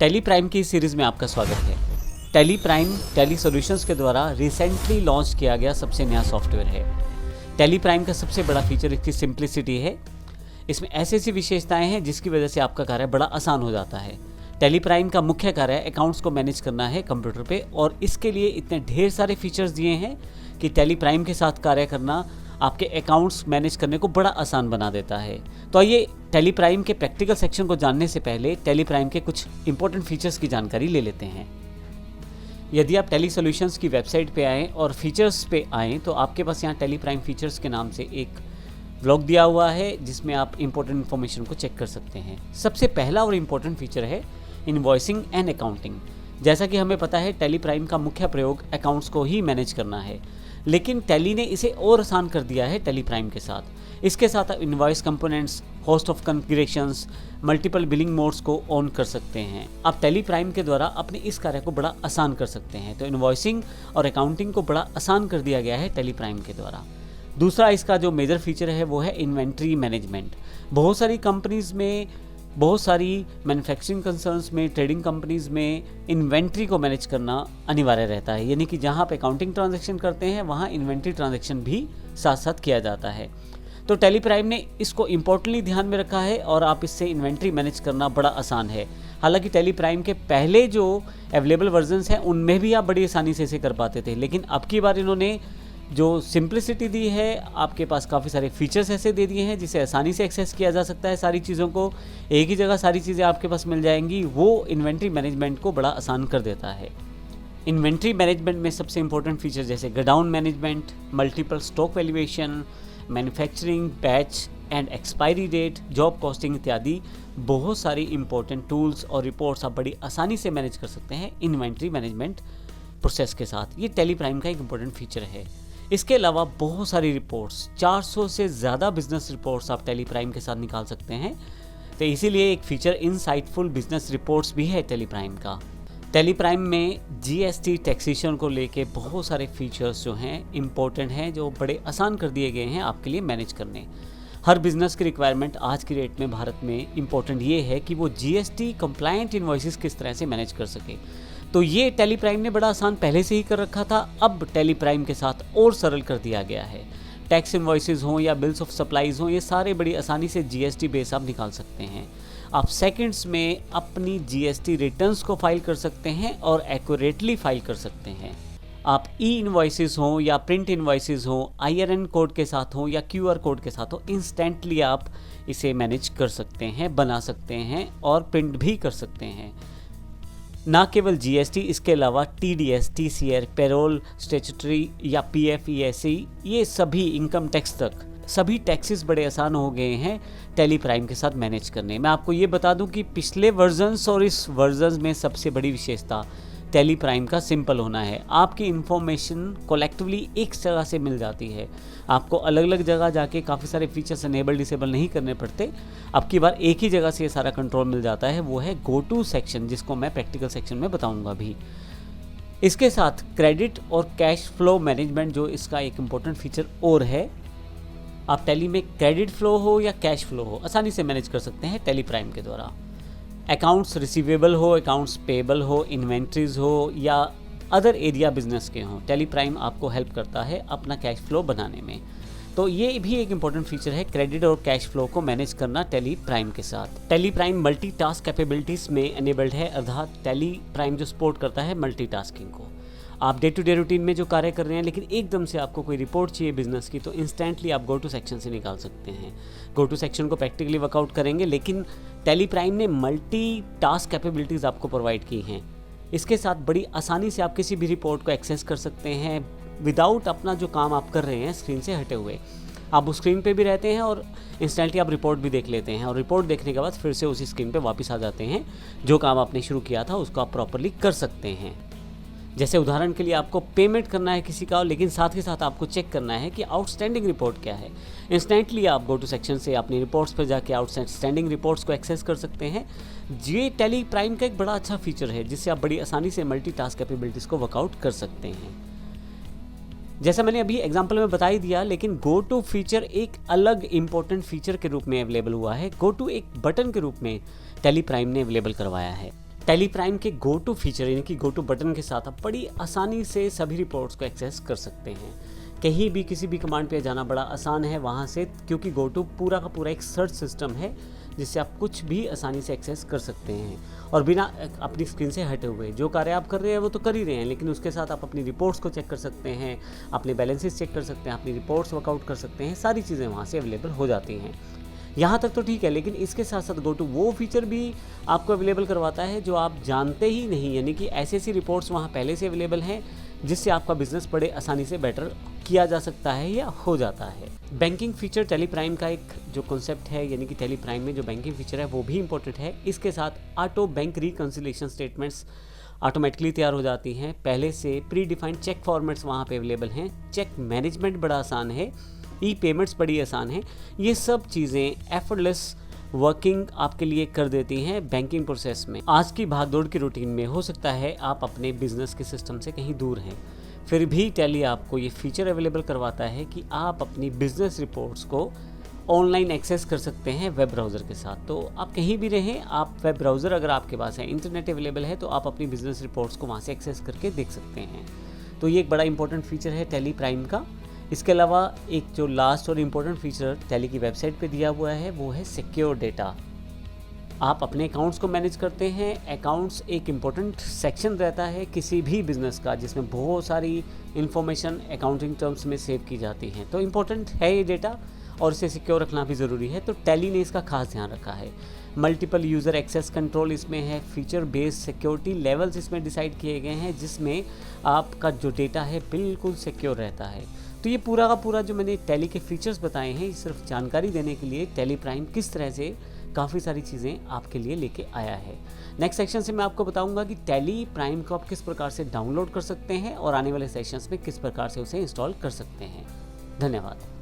Tally Prime की series में आपका स्वागत है। टेली प्राइम टेली सॉल्यूशंस के द्वारा रिसेंटली लॉन्च किया गया सबसे नया सॉफ्टवेयर है। टेली प्राइम का सबसे बड़ा फीचर इसकी सिंप्लिसिटी है। इसमें ऐसी विशेषताएं हैं जिसकी वजह से आपका कार्य बड़ा आसान हो जाता है। टेली प्राइम का मुख्य कार्य अकाउंट्स को मैनेज करना है कंप्यूटर पे, और इसके लिए इतने ढेर सारे फीचर्स दिए हैं कि टेली प्राइम के साथ कार्य करना आपके अकाउंट्स मैनेज करने को बड़ा आसान बना देता है। तो आइए टेली प्राइम के प्रैक्टिकल सेक्शन को जानने से पहले टेली प्राइम के कुछ इंपॉर्टेंट फीचर्स की जानकारी ले लेते हैं। यदि आप टेली सॉल्यूशंस की वेबसाइट पे आएँ और फीचर्स पे आएँ तो आपके पास यहाँ टेली प्राइम फीचर्स के नाम से एक ब्लॉग दिया हुआ है जिसमें आप इंपॉर्टेंट इन्फॉर्मेशन को चेक कर सकते हैं। सबसे पहला और इम्पोर्टेंट फीचर है इनवॉइसिंग एंड अकाउंटिंग। जैसा कि हमें पता है टेली प्राइम का मुख्य प्रयोग अकाउंट्स को ही मैनेज करना है, लेकिन टेली ने इसे और आसान कर दिया है टेली प्राइम के साथ। इसके साथ आप invoice components, host of configurations, multiple billing modes को ऑन कर सकते हैं। आप टेली प्राइम के द्वारा अपने इस कार्य को बड़ा आसान कर सकते हैं। तो इनवॉइसिंग और अकाउंटिंग को बड़ा आसान कर दिया गया है टेली प्राइम के द्वारा। दूसरा इसका जो मेजर फीचर है वो है इन्वेंट्री मैनेजमेंट। बहुत सारी कंपनीज़ में, बहुत सारी मैन्युफैक्चरिंग कंसर्न्स में, ट्रेडिंग कंपनीज़ में इन्वेंट्री को मैनेज करना अनिवार्य रहता है। यानी कि जहाँ आप अकाउंटिंग ट्रांजैक्शन करते हैं वहाँ इन्वेंट्री ट्रांजैक्शन भी साथ साथ किया जाता है। तो टेली प्राइम ने इसको इम्पोर्टेंटली ध्यान में रखा है और आप इससे इन्वेंट्री मैनेज करना बड़ा आसान है। हालांकि टेली प्राइम के पहले जो अवेलेबल वर्जन्स हैं उनमें भी आप बड़ी आसानी से इसे कर पाते थे, लेकिन अब की बार इन्होंने जो सिंप्लिसिटी दी है, आपके पास काफ़ी सारे फीचर्स ऐसे दे दिए हैं जिसे आसानी से एक्सेस किया जा सकता है। सारी चीज़ों को एक ही जगह सारी चीज़ें आपके पास मिल जाएंगी। वो इन्वेंट्री मैनेजमेंट को बड़ा आसान कर देता है। इन्वेंट्री मैनेजमेंट में सबसे इंपॉर्टेंट फीचर जैसे godown management, multiple stock valuation, manufacturing, batch and expiry date, job costing इत्यादि बहुत सारी इंपॉर्टेंट टूल्स और रिपोर्ट्स आप बड़ी आसानी से मैनेज कर सकते हैं इन्वेंट्री मैनेजमेंट प्रोसेस के साथ। ये टेली प्राइम का एक इंपॉर्टेंट फीचर है। इसके अलावा बहुत सारी रिपोर्ट्स, 400 से ज़्यादा बिजनेस रिपोर्ट्स आप टेली प्राइम के साथ निकाल सकते हैं। तो इसीलिए एक फीचर इनसाइटफुल बिजनेस रिपोर्ट्स भी है टेली प्राइम का। टेली प्राइम में जीएसटी टैक्सेशन को लेके बहुत सारे फीचर्स जो हैं इम्पोर्टेंट हैं, जो बड़े आसान कर दिए गए हैं आपके लिए मैनेज करने। हर बिजनेस की रिक्वायरमेंट आज की डेट में भारत में इम्पोर्टेंट ये है कि वो जीएसटी कंप्लायंट इनवॉइसेस किस तरह से मैनेज कर सके। तो ये टेली प्राइम ने बड़ा आसान पहले से ही कर रखा था, अब टेली प्राइम के साथ और सरल कर दिया गया है। टैक्स इनवॉइसेस हों या बिल्स ऑफ सप्लाईज हों, ये सारे बड़ी आसानी से जीएसटी बेस आप निकाल सकते हैं। आप सेकंड्स में अपनी जीएसटी रिटर्न्स को फाइल कर सकते हैं और एक्यूरेटली फाइल कर सकते हैं। आप ई इनवॉइसेस हों या प्रिंट इनवॉइसेस हों, IRN कोड के साथ हों या QR कोड के साथ हो, इंस्टेंटली आप इसे मैनेज कर सकते हैं, बना सकते हैं और प्रिंट भी कर सकते हैं। ना केवल जीएसटी, इसके अलावा TDS, TCR, पेरोल, स्टैट्यूटरी या PF, ESE, ये सभी इनकम टैक्स तक सभी टैक्सेस बड़े आसान हो गए हैं टेली प्राइम के साथ मैनेज करने। मैं आपको ये बता दूं कि पिछले वर्जन्स और इस वर्जन्स में सबसे बड़ी विशेषता टेली प्राइम का सिंपल होना है। आपकी इन्फॉर्मेशन कलेक्टिवली एक जगह से मिल जाती है। आपको अलग अलग जगह जाके काफ़ी सारे फीचर्स इनेबल डिसेबल नहीं करने पड़ते। अब की बार एक ही जगह से ये सारा कंट्रोल मिल जाता है, वो है गो टू सेक्शन, जिसको मैं प्रैक्टिकल सेक्शन में बताऊंगा भी। इसके साथ क्रेडिट और कैश फ्लो मैनेजमेंट जो इसका एक इम्पोर्टेंट फीचर और है, आप टेली में क्रेडिट फ्लो हो या कैश फ्लो हो आसानी से मैनेज कर सकते हैं टेली प्राइम के द्वारा। अकाउंट्स रिसीवेबल हो, अकाउंट्स पेबल हो, इन्वेंट्रीज हो या अदर एरिया बिजनेस के हों, टेली प्राइम आपको हेल्प करता है अपना कैश फ्लो बनाने में। तो ये भी एक इंपॉर्टेंट फीचर है, क्रेडिट और कैश फ्लो को मैनेज करना टेली प्राइम के साथ। टेली प्राइम मल्टीटास्क कैपेबिलिटीज़ में एनेबल्ड है, अर्थात टेली प्राइम जो सपोर्ट करता है मल्टीटास्किंग को। आप डे टू डे रूटीन में जो कार्य कर रहे हैं, लेकिन एकदम से आपको कोई रिपोर्ट चाहिए बिजनेस की, तो इंस्टेंटली आप गो टू सेक्शन से निकाल सकते हैं। गो टू सेक्शन को प्रैक्टिकली वर्कआउट करेंगे, लेकिन टेली प्राइम ने मल्टी टास्क कैपेबिलिटीज़ आपको प्रोवाइड की हैं। इसके साथ बड़ी आसानी से आप किसी भी रिपोर्ट को एक्सेस कर सकते हैं विदाउट अपना जो काम आप कर रहे हैं स्क्रीन से हटे हुए। आप उस स्क्रीन पे भी रहते हैं और इंस्टेंटली आप रिपोर्ट भी देख लेते हैं, और रिपोर्ट देखने के बाद फिर से उसी स्क्रीन पे वापस आ जाते हैं। जो काम आपने शुरू किया था उसको आप प्रॉपरली कर सकते हैं। जैसे उदाहरण के लिए आपको पेमेंट करना है किसी का, लेकिन साथ के साथ आपको चेक करना है कि आउटस्टैंडिंग रिपोर्ट क्या है। इंस्टेंटली आप गो टू सेक्शन से अपनी रिपोर्ट्स पर जाके आउटस्टैंडिंग रिपोर्ट्स को एक्सेस कर सकते हैं। ये टेली प्राइम का एक बड़ा अच्छा फीचर है जिससे आप बड़ी आसानी से मल्टीटास्क कैपेबिलिटीज़ को वर्कआउट कर सकते हैं। जैसा मैंने अभी एग्जांपल में बता ही दिया, लेकिन गो टू फीचर एक अलग इंपॉर्टेंट फीचर के रूप में अवेलेबल हुआ है। गो टू एक बटन के रूप में टेली प्राइम ने अवेलेबल करवाया है। टैली प्राइम के गो टू फीचर यानी कि गो टू बटन के साथ आप बड़ी आसानी से सभी रिपोर्ट्स को एक्सेस कर सकते हैं। कहीं भी किसी भी कमांड पे जाना बड़ा आसान है वहाँ से, क्योंकि गो टू पूरा का पूरा एक सर्च सिस्टम है जिससे आप कुछ भी आसानी से एक्सेस कर सकते हैं और बिना अपनी स्क्रीन से हटे हुए। जो कार्य आप कर रहे हैं वो तो कर ही रहे हैं, लेकिन उसके साथ आप अपनी रिपोर्ट्स को चेक कर सकते हैं, अपने बैलेंसेस चेक कर सकते हैं, अपनी रिपोर्ट्स वर्कआउट कर सकते हैं, सारी चीज़ें वहाँ से अवेलेबल हो जाती हैं। यहाँ तक तो ठीक है, लेकिन इसके साथ साथ गो टू वो फीचर भी आपको अवेलेबल करवाता है जो आप जानते ही नहीं, यानी कि ऐसी रिपोर्ट्स वहाँ पहले से अवेलेबल हैं जिससे आपका बिजनेस बड़े आसानी से बेटर किया जा सकता है या हो जाता है। बैंकिंग फीचर टैली प्राइम का एक जो कॉन्सेप्ट है, यानी कि टैली प्राइम में जो बैंकिंग फीचर है वो भी इंपॉर्टेंट है। इसके साथ auto bank reconciliation statements automatically तैयार हो जाती हैं। पहले से प्री डिफाइंड चेक फॉर्मेट्स वहाँ पे अवेलेबल हैं। चेक मैनेजमेंट बड़ा आसान है, ई पेमेंट्स बड़ी आसान है। ये सब चीज़ें एफर्टलेस वर्किंग आपके लिए कर देती हैं बैंकिंग प्रोसेस में। आज की भागदौड़ की रूटीन में हो सकता है आप अपने बिजनेस के सिस्टम से कहीं दूर हैं, फिर भी टैली आपको ये फीचर अवेलेबल करवाता है कि आप अपनी बिजनेस रिपोर्ट्स को ऑनलाइन एक्सेस कर सकते हैं वेब ब्राउज़र के साथ। तो आप कहीं भी रहें, आप वेब ब्राउज़र अगर आपके पास है, इंटरनेट अवेलेबल है, तो आप अपनी बिजनेस रिपोर्ट्स को वहाँ से एक्सेस करके देख सकते हैं। तो ये एक बड़ा इंपॉर्टेंट फीचर है टैली प्राइम का। इसके अलावा एक जो लास्ट और इम्पोर्टेंट फीचर टैली की वेबसाइट पे दिया हुआ है वो है सिक्योर डेटा। आप अपने अकाउंट्स को मैनेज करते हैं। अकाउंट्स एक इम्पोर्टेंट सेक्शन रहता है किसी भी बिज़नेस का जिसमें बहुत सारी इन्फॉर्मेशन अकाउंटिंग टर्म्स में सेव की जाती हैं। तो इम्पोर्टेंट है ये डेटा और इसे सिक्योर रखना भी ज़रूरी है। तो टैली ने इसका खास ध्यान रखा है। मल्टीपल यूज़र एक्सेस कंट्रोल इसमें है, फीचर बेस्ड सिक्योरिटी लेवल्स इसमें डिसाइड किए गए हैं जिसमें आपका जो डेटा है बिल्कुल सिक्योर रहता है। तो ये पूरा का पूरा जो मैंने टैली के फीचर्स बताए हैं, ये सिर्फ जानकारी देने के लिए टैली प्राइम किस तरह से काफ़ी सारी चीज़ें आपके लिए लेके आया है। नेक्स्ट सेक्शन से मैं आपको बताऊंगा कि टैली प्राइम को आप किस प्रकार से डाउनलोड कर सकते हैं और आने वाले सेशंस में किस प्रकार से उसे इंस्टॉल कर सकते हैं। धन्यवाद।